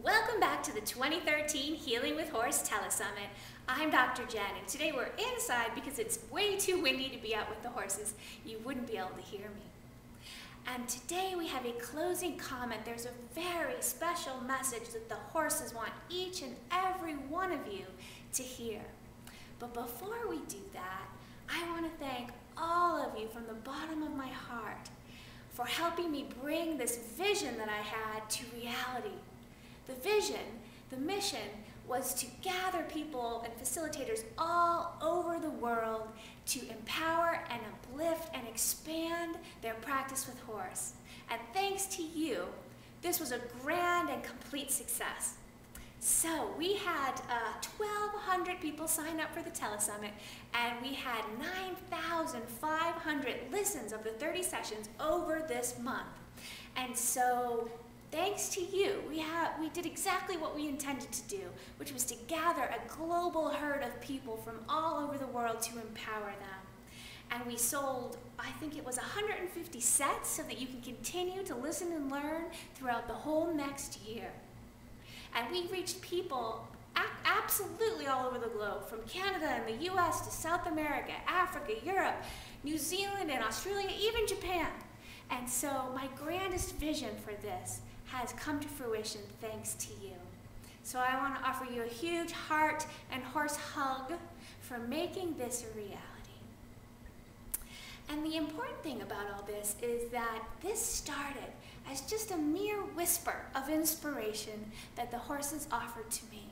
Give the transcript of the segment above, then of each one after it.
Welcome back to the 2013 Healing with Horse Telesummit. I'm Dr. Jen, and today we're inside because it's way too windy to be out with the horses. You wouldn't be able to hear me. And today we have a closing comment. There's a very special message that the horses want each and every one of you to hear. But before we do that, I want to thank all of you from the bottom of my heart for helping me bring this vision that I had to reality. The vision, the mission, was to gather people and facilitators all over the world to empower and uplift and expand their practice with horse. And thanks to you, this was a grand and complete success. So we had 1,200 people sign up for the Telesummit, and we had 9,500 listens of the 30 sessions over this month. And so thanks to you, we did exactly what we intended to do, which was to gather a global herd of people from all over the world to empower them. And we sold, I think it was 150 sets so that you can continue to listen and learn throughout the whole next year. And we reached people absolutely all over the globe, from Canada and the US to South America, Africa, Europe, New Zealand and Australia, even Japan. And so my grandest vision for this has come to fruition thanks to you. So I want to offer you a huge heart and horse hug for making this a reality. And the important thing about all this is that this started as just a mere whisper of inspiration that the horses offered to me.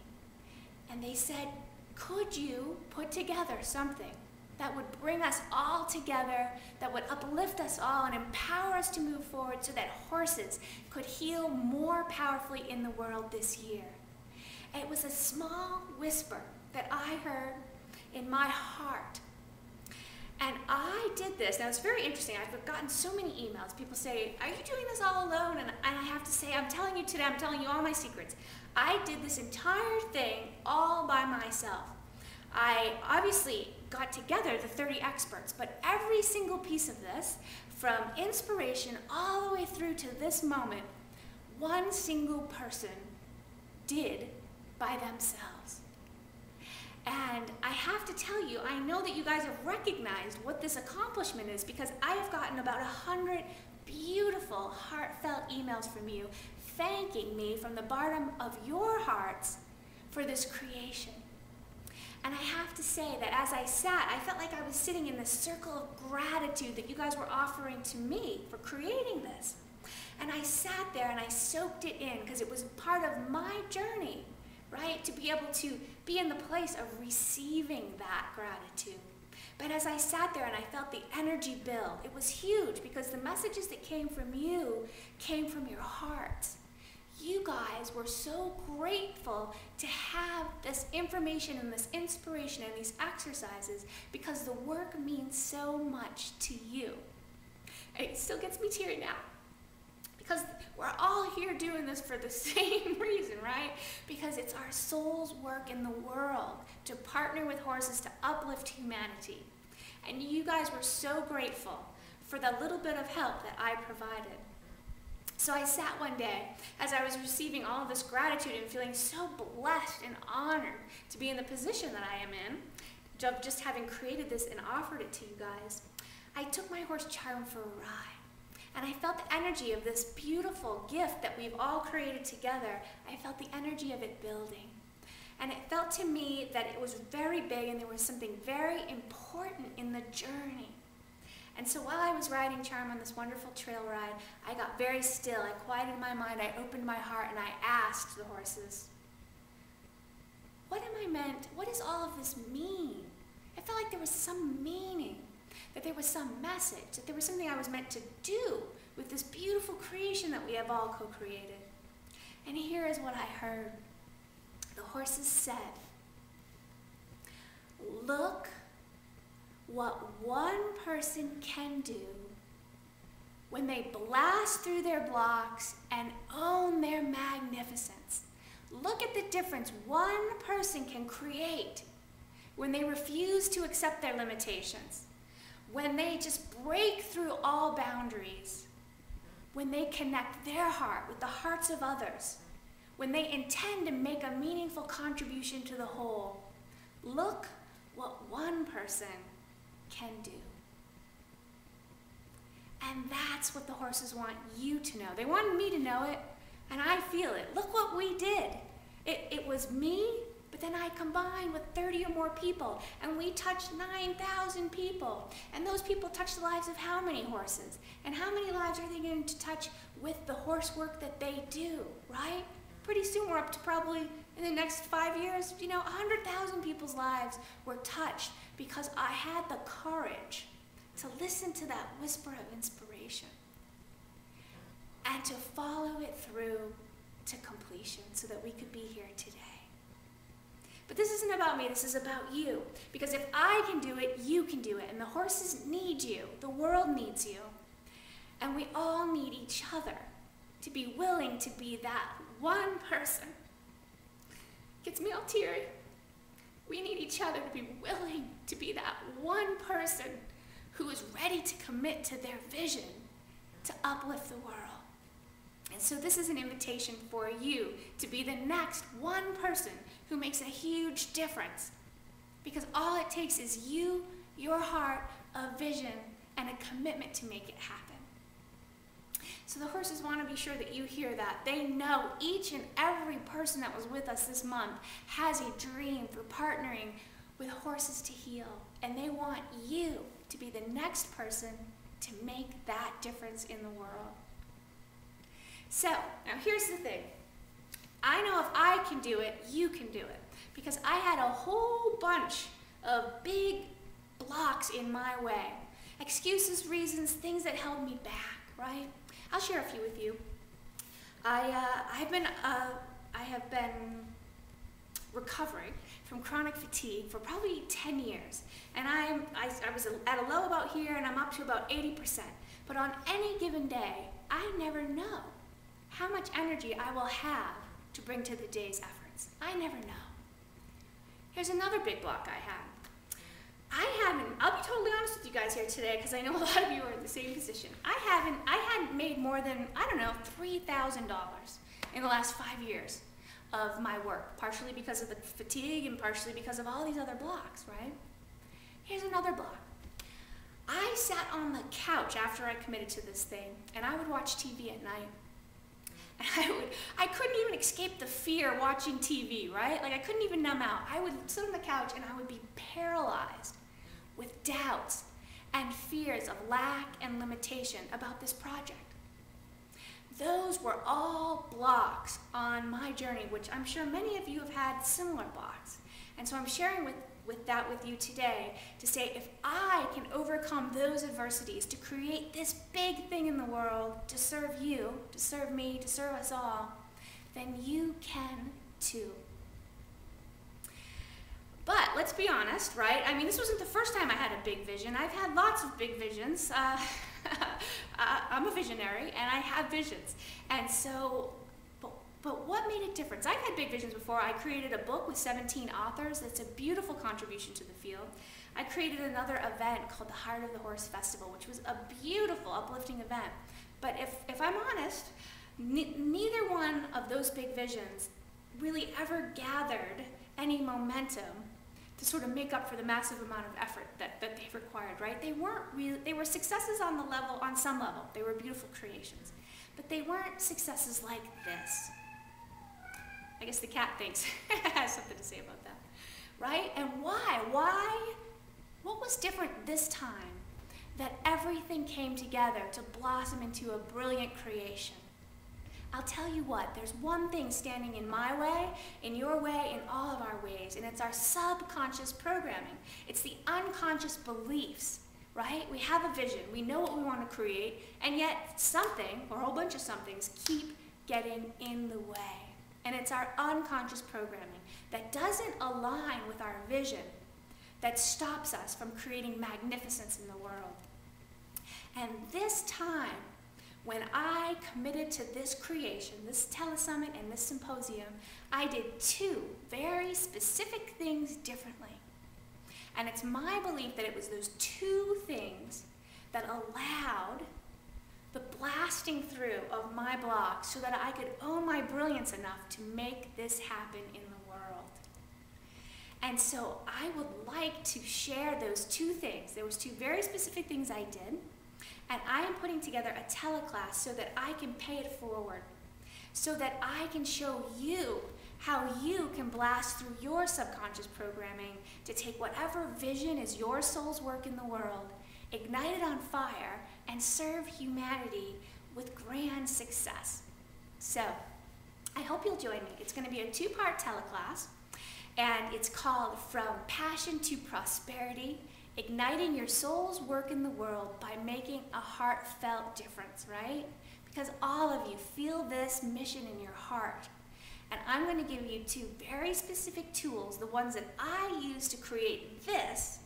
And they said, could you put together something that would bring us all together, that would uplift us all and empower us to move forward so that horses could heal more powerfully in the world this year? And it was a small whisper that I heard in my heart. And I did this. Now it's very interesting. I've gotten so many emails. People say, are you doing this all alone? And I have to say, I'm telling you today, I'm telling you all my secrets. I did this entire thing all by myself. I obviously got together the 30 experts, but every single piece of this, from inspiration all the way through to this moment, one single person did by themselves. And I have to tell you, I know that you guys have recognized what this accomplishment is, because I have gotten about 100 beautiful, heartfelt emails from you thanking me from the bottom of your hearts for this creation. And I have to say that as I sat, I felt like I was sitting in this circle of gratitude that you guys were offering to me for creating this. And I sat there and I soaked it in because it was part of my journey, right? To be able to be in the place of receiving that gratitude. But as I sat there and I felt the energy build, it was huge because the messages that came from you came from your hearts. You guys were so grateful to have this information and this inspiration and these exercises because the work means so much to you. And it still gets me teary now because we're all here doing this for the same reason, right? Because it's our soul's work in the world to partner with horses to uplift humanity. And you guys were so grateful for the little bit of help that I provided. So I sat one day as I was receiving all of this gratitude and feeling so blessed and honored to be in the position that I am in, of just having created this and offered it to you guys. I took my horse Charm for a ride, and I felt the energy of this beautiful gift that we've all created together. I felt the energy of it building. And it felt to me that it was very big and there was something very important in the journey. And so while I was riding Charm on this wonderful trail ride, I got very still. I quieted my mind, I opened my heart, and I asked the horses, what am I meant? What does all of this mean? I felt like there was some meaning, that there was some message, that there was something I was meant to do with this beautiful creation that we have all co-created. And here is what I heard. The horses said, look what one person can do when they blast through their blocks and own their magnificence. Look at the difference one person can create when they refuse to accept their limitations, when they just break through all boundaries, when they connect their heart with the hearts of others, when they intend to make a meaningful contribution to the whole, look what one person can do. And that's what the horses want you to know. They wanted me to know it, and I feel it. Look what we did. It was me, but then I combined with 30 or more people, and we touched 9,000 people. And those people touched the lives of how many horses? And how many lives are they going to touch with the horse work that they do, right? Pretty soon we're up to probably, in the next 5 years, 100,000 people's lives were touched because I had the courage to listen to that whisper of inspiration and to follow it through to completion so that we could be here today. But this isn't about me, this is about you. Because if I can do it, you can do it. And the horses need you, the world needs you. And we all need each other to be willing to be that one person. Gets me all teary. We need each other to be willing to be that one person who is ready to commit to their vision to uplift the world. And so this is an invitation for you to be the next one person who makes a huge difference. Because all it takes is you, your heart, a vision, and a commitment to make it happen. So the horses want to be sure that you hear that. They know each and every person that was with us this month has a dream for partnering with Horses to Heal. And they want you to be the next person to make that difference in the world. So, now here's the thing. I know if I can do it, you can do it. Because I had a whole bunch of big blocks in my way. Excuses, reasons, things that held me back, right? I'll share a few with you. I have been recovering from chronic fatigue for probably 10 years. And I was at a low about here, and I'm up to about 80%. But on any given day, I never know how much energy I will have to bring to the day's efforts. I never know. Here's another big block I have. I'll be totally honest with you guys here today, because I know a lot of you are in the same position. I hadn't made more than, $3,000 in the last 5 years of my work, partially because of the fatigue and partially because of all these other blocks, right? Here's another block. I sat on the couch after I committed to this thing, and I would watch TV at night. And I couldn't even escape the fear watching TV, right? Like I couldn't even numb out. I would sit on the couch and I would be paralyzed with doubts and fears of lack and limitation about this project. Those were all blocks on my journey, which I'm sure many of you have had similar blocks. And so I'm sharing with you today to say, if I can overcome those adversities to create this big thing in the world, to serve you, to serve me, to serve us all, then you can too. But let's be honest, right? I mean, this wasn't the first time I had a big vision. I've had lots of big visions. I'm a visionary, and I have visions. And so, but what made a difference? I've had big visions before. I created a book with 17 authors. That's a beautiful contribution to the field. I created another event called the Heart of the Horse Festival, which was a beautiful, uplifting event. But if I'm honest, neither one of those big visions really ever gathered any momentum to sort of make up for the massive amount of effort that they've required, right? They were successes on some level. They were beautiful creations. But they weren't successes like this. I guess the cat thinks has something to say about that, right? And why? What was different this time that everything came together to blossom into a brilliant creation? I'll tell you what, there's one thing standing in my way, in your way, in all of our ways, and it's our subconscious programming. It's the unconscious beliefs, right? We have a vision, we know what we want to create, and yet something, or a whole bunch of somethings, keep getting in the way. And it's our unconscious programming that doesn't align with our vision that stops us from creating magnificence in the world. And this time, when I committed to this creation, this telesummit and this symposium, I did two very specific things differently. And it's my belief that it was those two things that allowed the blasting through of my blocks so that I could own my brilliance enough to make this happen in the world. And so I would like to share those two things. There was two very specific things I did, and I am putting together a Tele-Class so that I can pay it forward, so that I can show you how you can blast through your subconscious programming to take whatever vision is your soul's work in the world, ignite it on fire, and serve humanity with grand success. So, I hope you'll join me. It's going to be a two-part Tele-Class, and it's called From Passion to Prosperity, Igniting Your Soul's Work in the World by Making a Heartfelt Difference, right? Because all of you feel this mission in your heart. And I'm going to give you two very specific tools, the ones that I use to create this,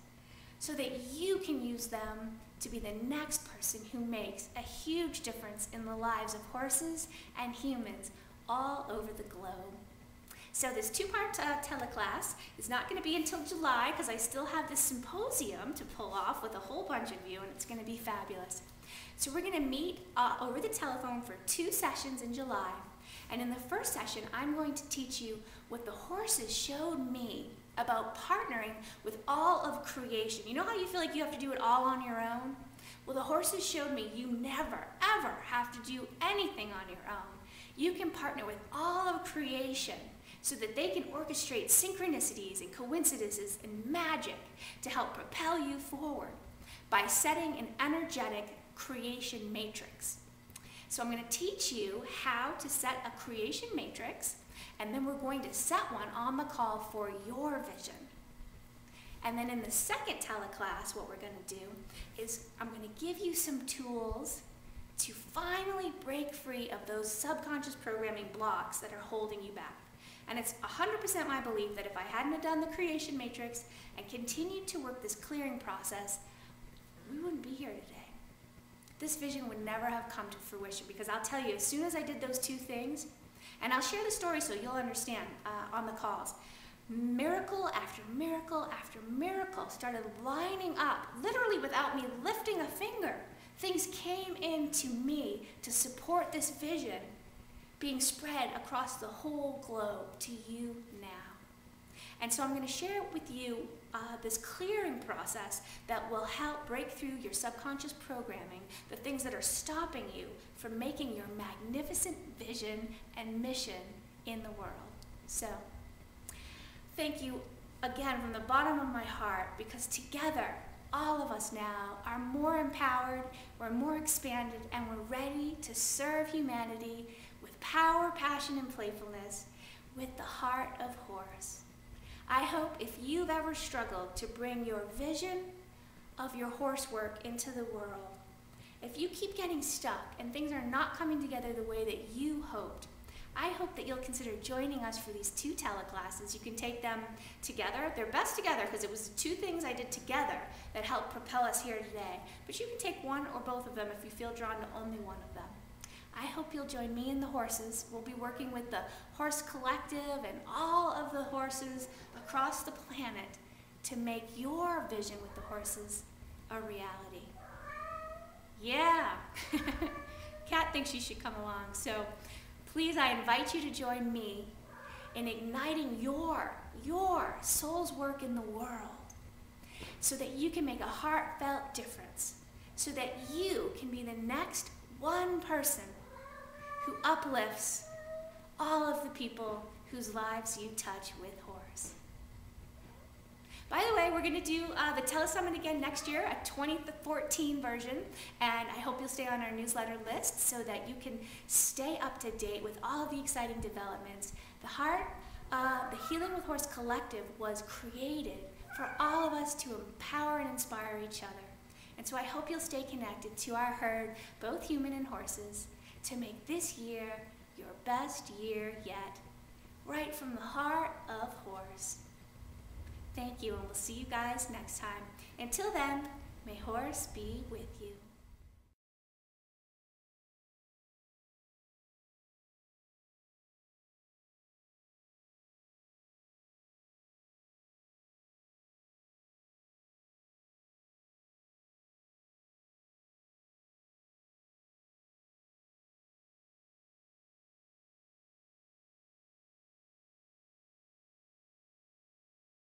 so that you can use them to be the next person who makes a huge difference in the lives of horses and humans all over the globe. So this two-part Tele-Class is not going to be until July because I still have this symposium to pull off with a whole bunch of you, and it's going to be fabulous. So we're going to meet over the telephone for 2 sessions in July. And in the first session, I'm going to teach you what the horses showed me about partnering with all of creation. You know how you feel like you have to do it all on your own? Well, the horses showed me you never, ever have to do anything on your own. You can partner with all of creation so that they can orchestrate synchronicities and coincidences and magic to help propel you forward by setting an energetic creation matrix. So I'm going to teach you how to set a creation matrix, and then we're going to set one on the call for your vision. And then in the second Tele-Class, what we're going to do is I'm going to give you some tools to finally break free of those subconscious programming blocks that are holding you back. And it's 100% my belief that if I hadn't have done the creation matrix and continued to work this clearing process, we wouldn't be here today. This vision would never have come to fruition, because I'll tell you, as soon as I did those two things, and I'll share the story so you'll understand on the calls, miracle after miracle after miracle started lining up, literally without me lifting a finger. Things came into me to support this vision being spread across the whole globe to you now. And so I'm going to share with you this clearing process that will help break through your subconscious programming, the things that are stopping you from making your magnificent vision and mission in the world. So, thank you again from the bottom of my heart, because together, all of us now are more empowered, we're more expanded, and we're ready to serve humanity with power, passion, and playfulness with the heart of horse. I hope if you've ever struggled to bring your vision of your horse work into the world, if you keep getting stuck and things are not coming together the way that you hoped, I hope that you'll consider joining us for these 2 Tele-Classes. You can take them together. They're best together because it was 2 things I did together that helped propel us here today. But you can take one or both of them if you feel drawn to only one of them. I hope you'll join me and the horses. We'll be working with the Horse Collective and all of the horses across the planet to make your vision with the horses a reality. Yeah! Kat thinks you should come along. So please, I invite you to join me in igniting your soul's work in the world so that you can make a heartfelt difference, so that you can be the next one person who uplifts all of the people whose lives you touch with horse. By the way, we're going to do the Telesummit again next year, a 2014 version, and I hope you'll stay on our newsletter list so that you can stay up to date with all of the exciting developments. The Healing with Horse Collective was created for all of us to empower and inspire each other. And so I hope you'll stay connected to our herd, both human and horses, to make this year your best year yet, right from the heart of horse. Thank you, and we'll see you guys next time. Until then, may horse be with you.